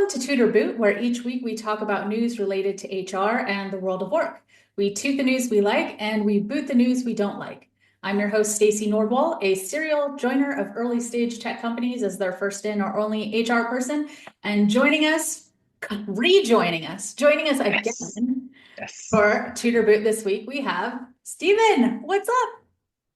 Welcome to Tutor Boot, where each week we talk about news related to HR and the world of work. We toot the news we like and we boot the news we don't like. I'm your host, Stacey Nordwall, a serial joiner of early stage tech companies as their first in or only HR person. And joining us Yes. again Yes. for Tutor Boot this week, we have Stephen. What's up?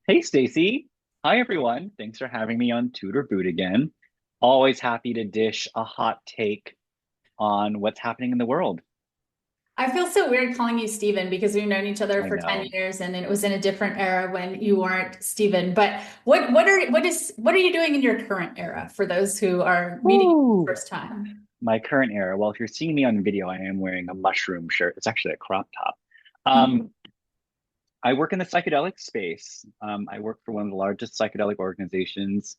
Hey, Stacy. Hi, everyone. Thanks for having me on Tutor Boot again. Always happy to dish a hot take on what's happening in the world. I feel so weird calling you Steven because we've known each other I for 10 know. years and it was in a different era when you weren't Steven. But what are you doing in your current era for those who are meeting you for the Ooh, first time? my current era. Well, if you're seeing me on video, I am wearing a mushroom shirt. It's actually a crop top. Um, Mhm. I work in the psychedelic space. I work for one of the largest psychedelic organizations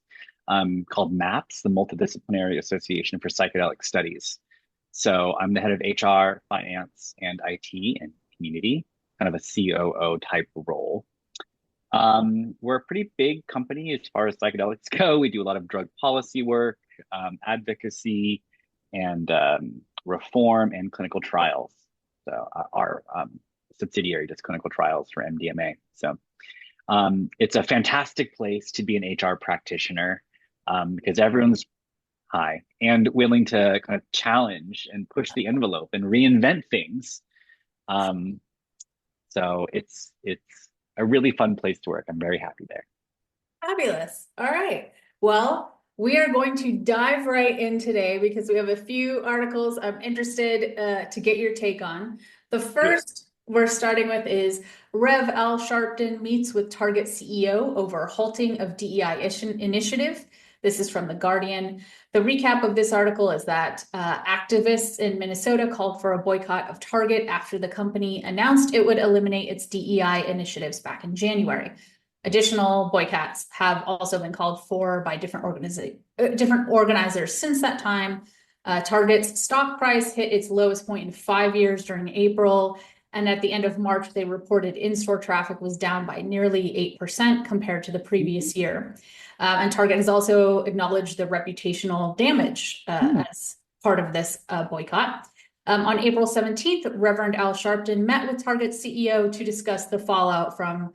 called MAPS, the Multidisciplinary Association for Psychedelic Studies. So I'm the head of HR, finance, and IT and community, kind of a COO type role. We're a pretty big company as far as psychedelics go. We do a lot of drug policy work, advocacy, and reform and clinical trials. So our subsidiary does clinical trials for MDMA. So it's a fantastic place to be an HR practitioner because everyone's high and willing to kind of challenge and push the envelope and reinvent things. Um, so it's a really fun place to work. I'm very happy there. Fabulous. All right. Well, we are going to dive right in today because we have a few articles I'm interested to get your take on. The Do it. first we're starting with is Rev Al Sharpton meets with Target CEO over halting of DEI initiative. This is from The Guardian. The recap of this article is that activists in Minnesota called for a boycott of Target after the company announced it would eliminate its DEI initiatives back in January. Additional boycotts have also been called for by different organizers since that time. Target's stock price hit its lowest point in 5 years during April. And at the end of March, they reported in-store traffic was down by nearly 8% compared to the previous year. And Target has also acknowledged the reputational damage Hmm. as part of this boycott. On April 17th, Reverend Al Sharpton met with Target's CEO to discuss the fallout from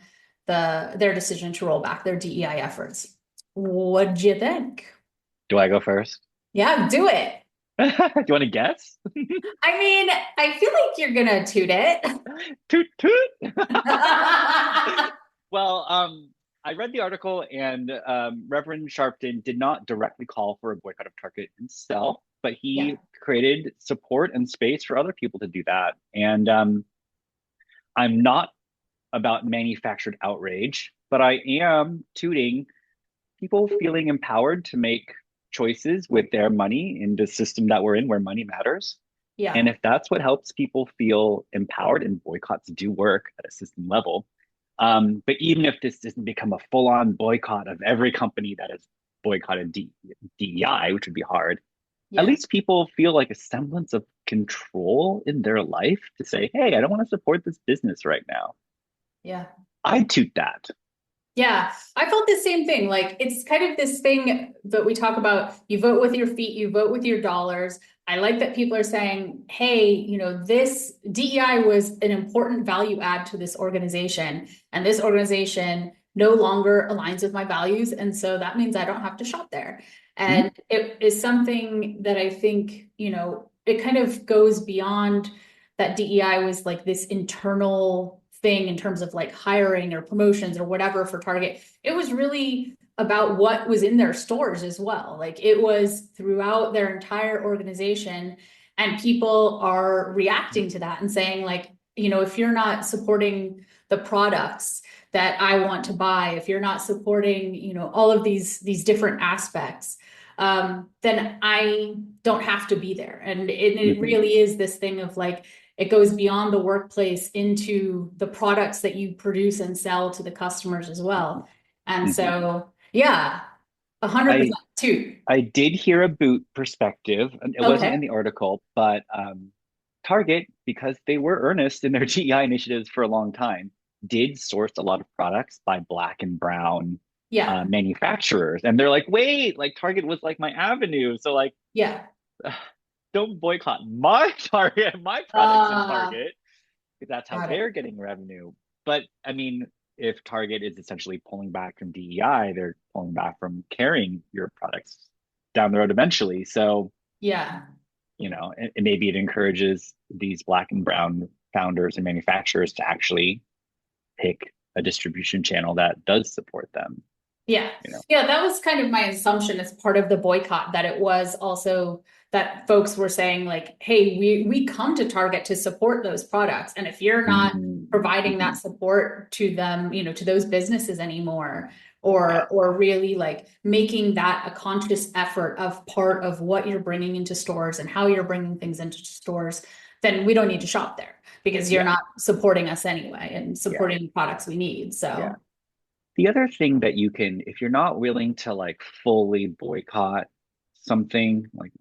their decision to roll back their DEI efforts. What'd you think? Do I go first? Yeah, do it. Do you want to guess? I mean, I feel like you're gonna toot it. Toot toot. Well, I read the article, and Reverend Sharpton did not directly call for a boycott of Target himself, but Yeah, he created support and space for other people to do that. And I'm not about manufactured outrage, but I am tooting people feeling empowered to make choices with their money in the system that we're in where money matters. And yeah, if that's what helps people feel empowered, and boycotts do work at a system level, but even if this doesn't become a full-on boycott of every company that has boycotted DEI, which would be hard, at yeah, least people feel like a semblance of control in their life to say, hey, I don't want to support this business right now. yeah. I'd toot that. Yeah, I felt the same thing. Like it's kind of this thing that we talk about. You vote with your feet, you vote with your dollars. I like that people are saying, hey, this DEI was an important value add to this organization, and this organization no longer aligns with my values. And so that means I don't have to shop there. Mhm. And it is something that I think, it kind of goes beyond that DEI was like this internal thing in terms of like hiring or promotions or whatever for Target. It was really about what was in their stores as well. Like it was throughout their entire organization, and people are reacting to that and saying, like, if you're not supporting the products that I want to buy, if you're not supporting, all of these different aspects, then I don't have to be there. And it Mhm. really is this thing of like, it goes beyond the workplace into the products that you produce and sell to the customers as well. And Mhm. so, yeah, I 100% too. I did hear a boot perspective, and it wasn't Okay. in the article, but Target, because they were earnest in their GEI initiatives for a long time, did source a lot of products by Black and Brown Yeah. manufacturers, and they're like, wait, like Target was like my avenue, so like Yeah. don't boycott my Target, my products in Uh, Target, because that's how got it. they're getting revenue. But I mean, if Target is essentially pulling back from DEI, they're pulling back from carrying your products down the road eventually. So, Yeah. and maybe it encourages these Black and brown founders and manufacturers to actually pick a distribution channel that does support them, Yeah. you know. Yeah, that was kind of my assumption as part of the boycott, that it was also that folks were saying like, hey, we come to Target to support those products. And if you're not Mm-hmm. providing that Mm-hmm. support to them, to those businesses anymore, Yeah. or really like making that a conscious effort of part of what you're bringing into stores and how you're bringing things into stores, then we don't need to shop there because you're Yeah. not supporting us anyway and Yeah. supporting products we need. Yeah. So, The other thing that you can, if you're not willing to like fully boycott something, like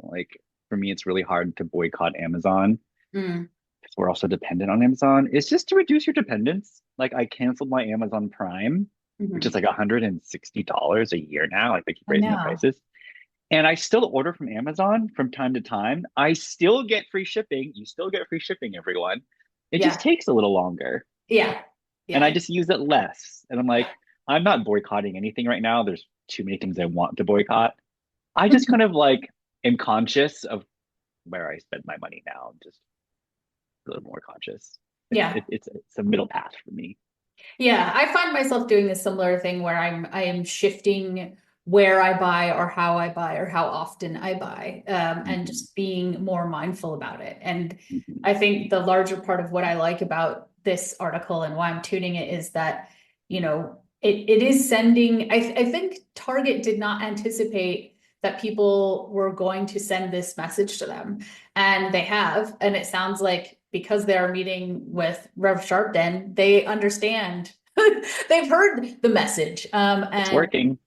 for me, it's really hard to boycott Amazon mm, because we're also dependent on Amazon, is just to reduce your dependence. Like I canceled my Amazon Prime, which is mhm. like $160 a year now. Like they keep I raising the know. prices. And I still order from Amazon from time to time. I still get free shipping. You still get free shipping, everyone. It just Yeah. takes a little longer. Yeah. And I Yeah. just use it less. And I'm like, I'm not boycotting anything right now. There's too many things I want to boycott. I just kind of like am conscious of where I spend my money now. I'm just a little more conscious. It's Yeah. it, it's a middle path for me. Yeah. I find myself doing a similar thing where I am shifting where I buy or how I buy or how often I buy, and Hmm. just being more mindful about it. And Hmm. I think the larger part of what I like about this article and why I'm tuning it is that, it is sending, I think Target did not anticipate that people were going to send this message to them. And they have. And it sounds like because they're meeting with Rev Sharpton, they understand. They've heard the message. It's And working.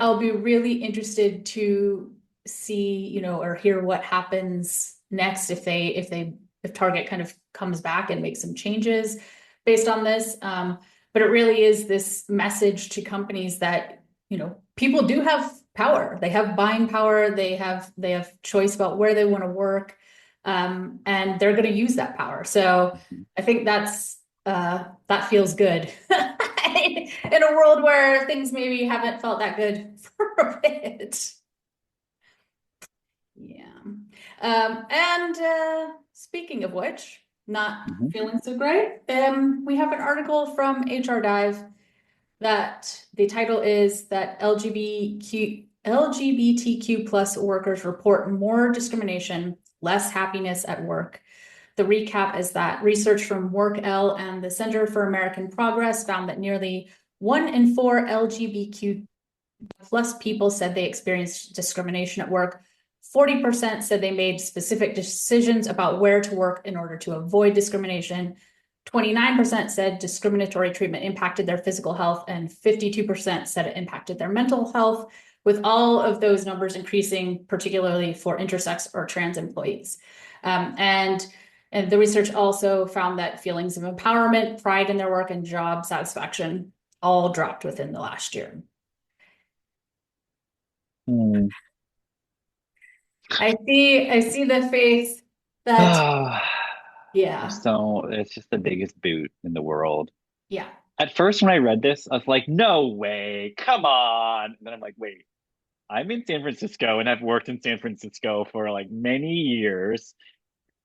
I'll be really interested to see, or hear what happens next if Target kind of comes back and makes some changes based on this. But it really is this message to companies that, people do have power. They have buying power. They have choice about where they want to work. And they're going to use that power. So Mhm. I think that feels good. In a world where things maybe haven't felt that good for a bit. Yeah. And speaking of which, not Mhm. feeling so great, we have an article from HR Dive that the title is that LGBTQ plus workers report more discrimination, less happiness at work. The recap is that research from WorkL and the Center for American Progress found that nearly 1 in 4 LGBTQ plus people said they experienced discrimination at work. 40% said they made specific decisions about where to work in order to avoid discrimination. 29% said discriminatory treatment impacted their physical health, and 52% said it impacted their mental health, with all of those numbers increasing, particularly for intersex or trans employees. And the research also found that feelings of empowerment, pride in their work, and job satisfaction all dropped within the last year. Mm. I see the face that, yeah, So it's just the biggest boot in the world. yeah, At first, when I read this, I was like, no way, come on. And then I'm like, wait, I'm in San Francisco and I've worked in San Francisco for like many years.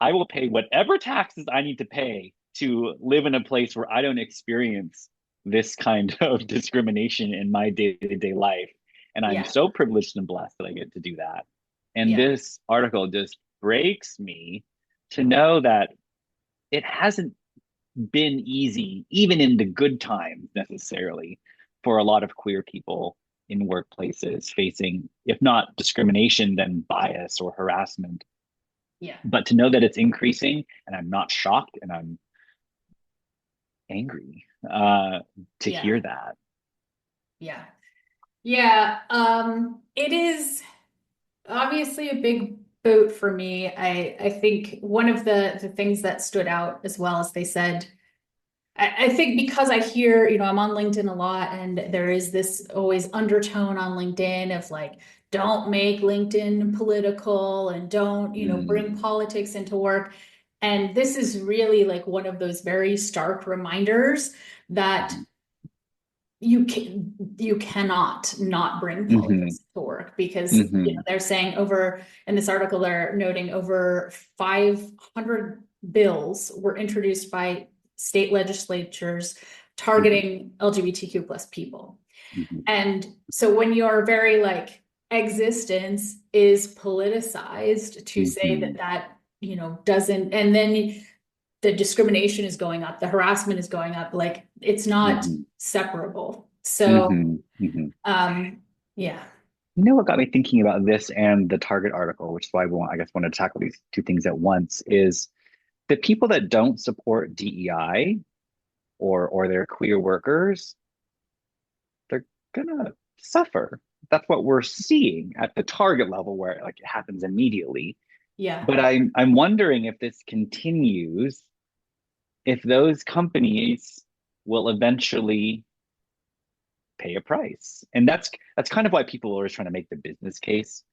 I will pay whatever taxes I need to pay to live in a place where I don't experience this kind of discrimination in my day-to-day life. And I'm yeah, so privileged and blessed that I get to do that. And yeah, this article just breaks me to know that it hasn't been easy, even in the good times necessarily, for a lot of queer people in workplaces facing, if not discrimination, then bias or harassment. yeah, But to know that it's increasing, and I'm not shocked, and I'm angry to yeah, hear that. yeah, yeah. It is obviously a big boat for me. I think one of the things that stood out as well as they said, I think because I hear, I'm on LinkedIn a lot, and there is this always undertone on LinkedIn of like don't make LinkedIn political and don't, bring Mm, politics into work. And this is really like one of those very stark reminders that mhm, you cannot not bring mhm, politics to work because mhm, they're saying over in this article they're noting over 500 bills were introduced by state legislatures mhm, targeting LGBTQ plus people. mhm, And so when your very like existence is politicized to say that mhm, doesn't, and then the discrimination is going up, the harassment is going up, like it's not mhm, separable. So, mhm, mhm. yeah. You know what got me thinking about this and the Target article, which is why I guess, want to tackle these two things at once, is the people that don't support DEI or their queer workers, they're gonna suffer. That's what we're seeing at the Target level, where like it happens immediately. Yeah. But I'm wondering if this continues, if those companies will eventually pay a price. And that's kind of why people are always trying to make the business case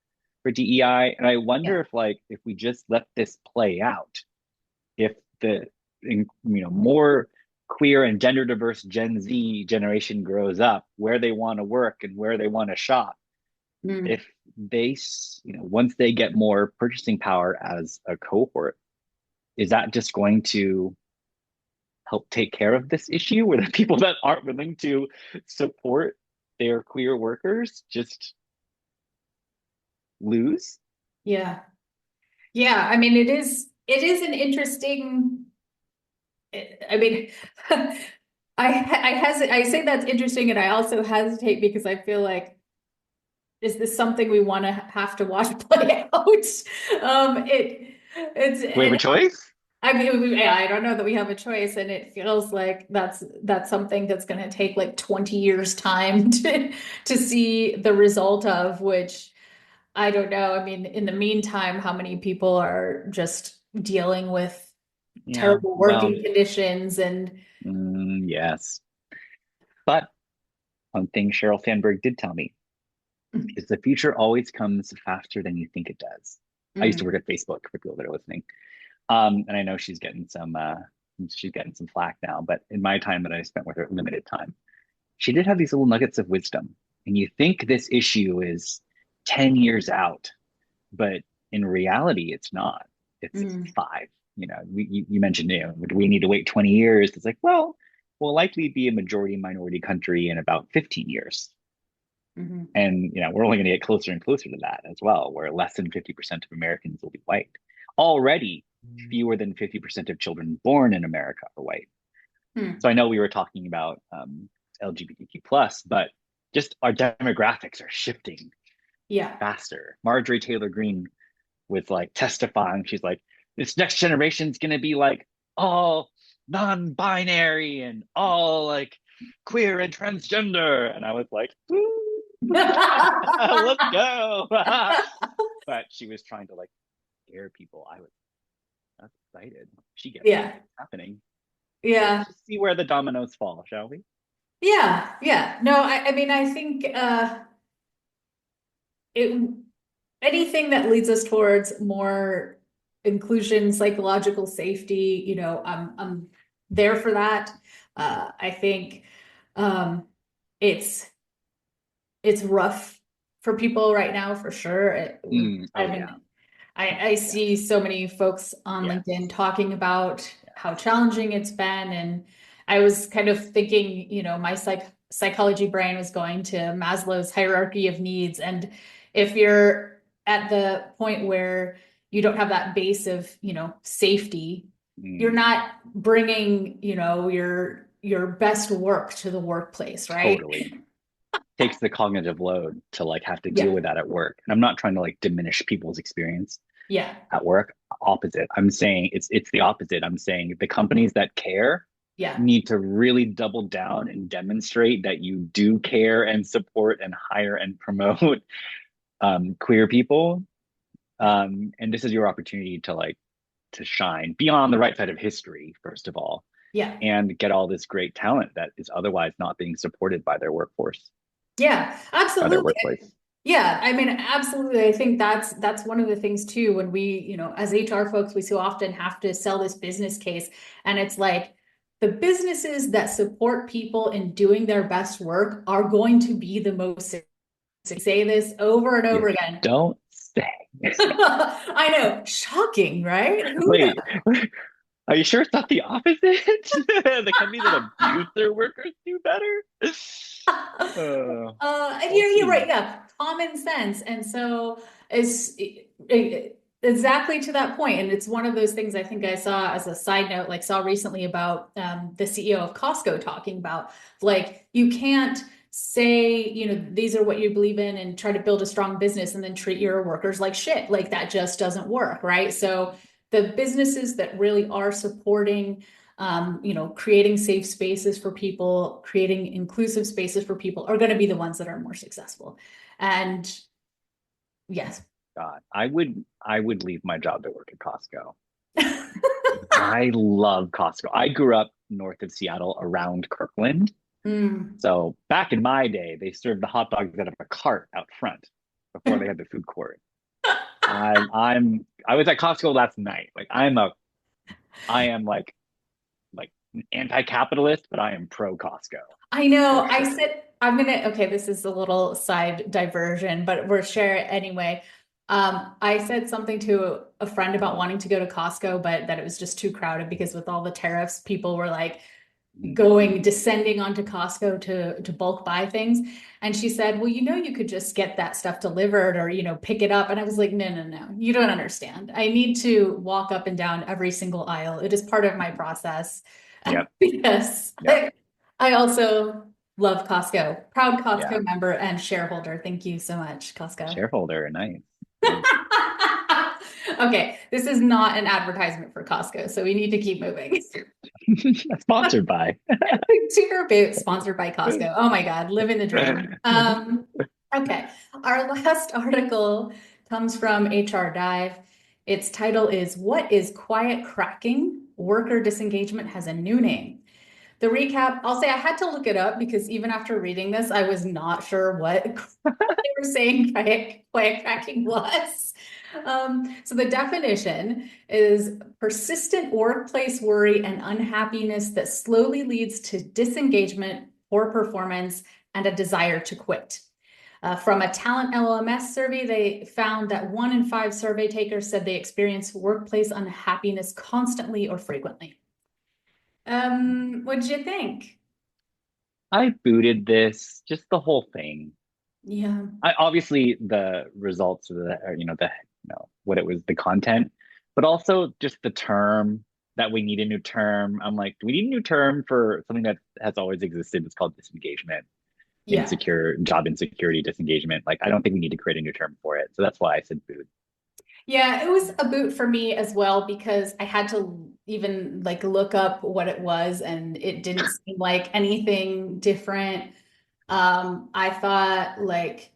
for DEI. And I Yeah. wonder if like if we just let this play out, if the more queer and gender diverse Gen Z generation grows up, where they want to work and where they want to shop, Mm. if they once they get more purchasing power as a cohort, is that just going to help take care of this issue where the people that aren't willing to support their queer workers just lose? Yeah. Yeah. I mean, it is an interesting, I mean, I say that's interesting and I also hesitate because I feel like, is this something we want to have to watch play out? We have a And choice. I mean, yeah, I don't know that we have a choice, and it feels like that's something that's going to take like 20 years time to see the result of, which I don't know. I mean, in the meantime, how many people are just dealing with Yeah, terrible well, working conditions and yes. But one thing Sheryl Sandberg did tell me is the future always comes faster than you think it does. I used to mm, work at Facebook for people that are listening. And I know she's getting some flack now, but in my time that I spent with her, limited time, she did have these little nuggets of wisdom. And you think this issue is 10 years out, but in reality, it's not. It's mm, 5. You mentioned, do we need to wait 20 years? It's like, well, we'll likely be a majority minority country in about 15 years. mhm. And we're only going to get closer and closer to that as well, where less than 50% of Americans will be white. Already, fewer than 50% of children born in America are white. Hmm. So I know we were talking about LGBTQ plus, but just our demographics are shifting Yeah. faster. Marjorie Taylor Greene was like testifying. She's like, this next generation is going to be like all non-binary and all like queer and transgender. And I was like, let's go. But she was trying to like scare people. I was That's excited. She gets it. Yeah. It's happening. So let's Yeah. just see where the dominoes fall, shall we? Yeah. Yeah. No, I mean, I think it anything that leads us towards more inclusion, psychological safety, I'm there for that. I think um, it's it's rough for people right now for sure. Oh I yeah. mean, I see Yes. so many folks on LinkedIn Yes. talking about how Yes. challenging it's been, and I was kind of thinking, my psychology brain was going to Maslow's hierarchy of needs, and if you're at the point where you don't have that base of, safety, you're Mm, not bringing, your best work to the workplace, right? totally. Takes the cognitive load to like have to deal Yeah, with that at work. And I'm not trying to like diminish people's experience yeah, at work. Opposite. I'm saying it's the opposite. I'm saying the companies that care yeah, need to really double down and demonstrate that you do care and support and hire and promote queer people. yeah, And this is your opportunity to like to shine, be on the right side of history, first of all, yeah. and get all this great talent that is otherwise not being supported by their workforce, Yeah, by their absolutely. workplace. Yeah, I mean, absolutely. I think that's one of the things too, when we, as HR folks, we so often have to sell this business case. And it's like the businesses that support people in doing their best work are going to be the most say this over and over You again. don't say. I know, shocking, right? Who knows? Wait, are you sure it's not the opposite? The companies that abuse their workers do better? And We'll you're right, see. yeah, common sense. And so it's exactly to that point. And it's one of those things I think I saw as a side note, like saw recently about the CEO of Costco talking about like you can't say, these are what you believe in and try to build a strong business and then treat your workers like shit. Like that just doesn't work, right? So the businesses that really are supporting creating safe spaces for people, creating inclusive spaces for people are going to be the ones that are more successful. And yes. God, I would leave my job to work at Costco. I love Costco. I grew up north of Seattle around Kirkland. Mm. So back in my day, they served the hot dogs out of a cart out front before they had the food court. I was at Costco last night. I am like an anti-capitalist, but I am pro Costco I know. for I sure. said, okay, this is a little side diversion, but we're share it anyway. I said something to a friend about wanting to go to Costco, but that it was just too crowded because with all the tariffs, people were like, Mhm. descending onto Costco to bulk buy things. And she said, well, you could just get that stuff delivered or, pick it up. And I was like, no, no, no, you don't understand. I need to walk up and down every single aisle. It is part of my process. Yep, Yes. yep, I also love Costco. Proud yeah. Costco member and shareholder. Thank you so much, Costco. Shareholder, nice, nice. Okay, this is not an advertisement for Costco, so we need to keep moving. Sponsored by. Super Boot, sponsored by Costco. Oh my God, living the dream. Okay, our last article comes from HR Dive. Its title is What is Quiet Cracking? Worker Disengagement Has a New Name. The recap, I'll say I had to look it up because even after reading this, I was not sure what they were saying quiet cracking was. So the definition is persistent workplace worry and unhappiness that slowly leads to disengagement, poor performance, and a desire to quit. From a talent LMS survey, they found that 1 in 5 survey takers said they experience workplace unhappiness constantly or frequently. What did you think? I booted this, just the whole thing. Yeah. I obviously the results of what it was, the content, but also just the term that we need a new term. I'm like, do we need a new term for something that has always existed? It's called disengagement, Yeah. job insecurity, disengagement. Like, I don't think we need to create a new term for it. So that's why I said boot. Yeah, it was a boot for me as well because I had to even like look up what it was and it didn't seem like anything different. I thought like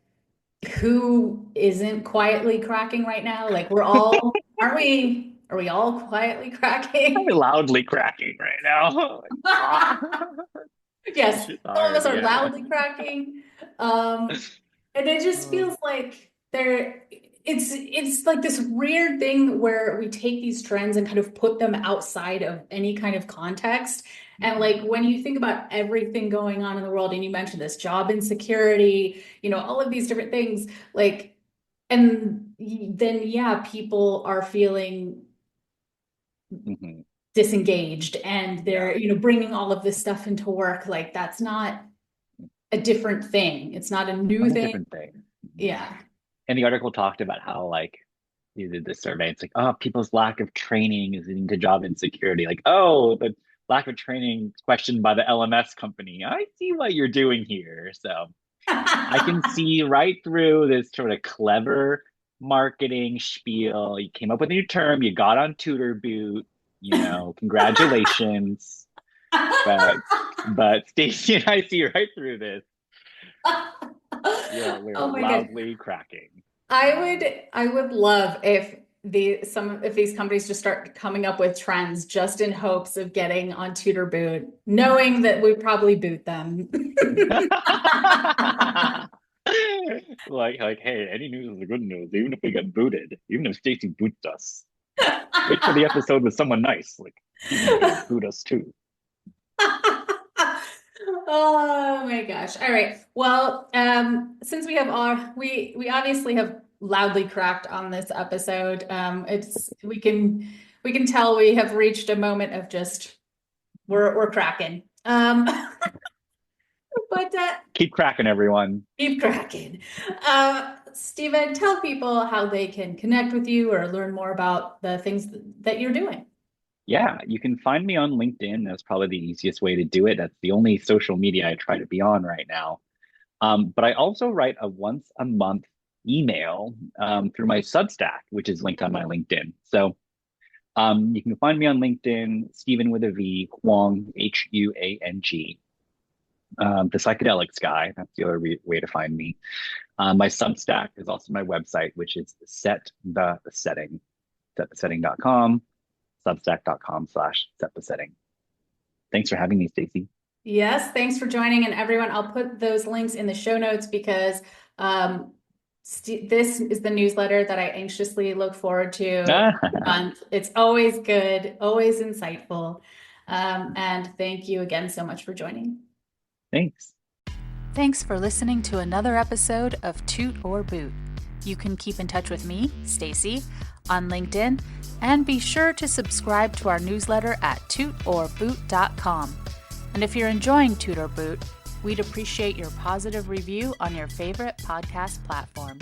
who isn't quietly cracking right now? Like we're all, are we all quietly I'm cracking? loudly cracking right now. Ah, Yes, it's some of hard. us are Yeah. loudly cracking. Um, and it just feels like it's like this weird thing where we take these trends and kind of put them outside of any kind of context. And like Mhm. when you think about everything going on in the world, and you mentioned this job insecurity, all of these different things, like, and then yeah, people are feeling Mhm. disengaged and Yeah. they're bringing all of this stuff into work. Like that's not a different thing. It's not a new Not a thing. different thing. Yeah. And the article talked about how, like, you did this survey. It's like, oh, people's lack of training is leading to job insecurity. Like, oh, the lack of training questioned by the LMS company. I see what you're doing here. So I can see right through this sort of clever marketing spiel. You came up with a new term. You got on Tutor Boot. Congratulations. But Stacy and I see right through this. We're Oh my God. loudly cracking. I would love if if these companies just start coming up with trends just in hopes of getting on Tutor Boot, knowing that we probably boot them. Like, hey, any news is good news, even if we get booted, even if Stacy boots us. Wait for the episode with someone nice. Like, Steven can boot us too. Oh my gosh. All right. Well, since we have we obviously have loudly cracked on this episode. It's we can tell we have reached a moment of just we're cracking. But Keep cracking, everyone. keep cracking. Stephen, tell people how they can connect with you or learn more about the things that you're doing. Yeah, you can find me on LinkedIn. That's probably the easiest way to do it. That's the only social media I try to be on right now. But I also write a once a month email through my Substack, which is linked on my LinkedIn. So you can find me on LinkedIn, Stephen with a V, Huang, Huang. The psychedelics guy. That's the other way to find me. My Substack is also my website, which is setthesetting.com, substack.com/setthesetting. Thanks for having me, Stacy. Yes, thanks for joining. And everyone, I'll put those links in the show notes because this is the newsletter that I anxiously look forward to. It's always good, always insightful. And thank you again so much for joining. Thanks. Thanks for listening to another episode of Toot or Boot. You can keep in touch with me, Stacy, on LinkedIn, and be sure to subscribe to our newsletter at tootorboot.com. And if you're enjoying Toot or Boot, we'd appreciate your positive review on your favorite podcast platform.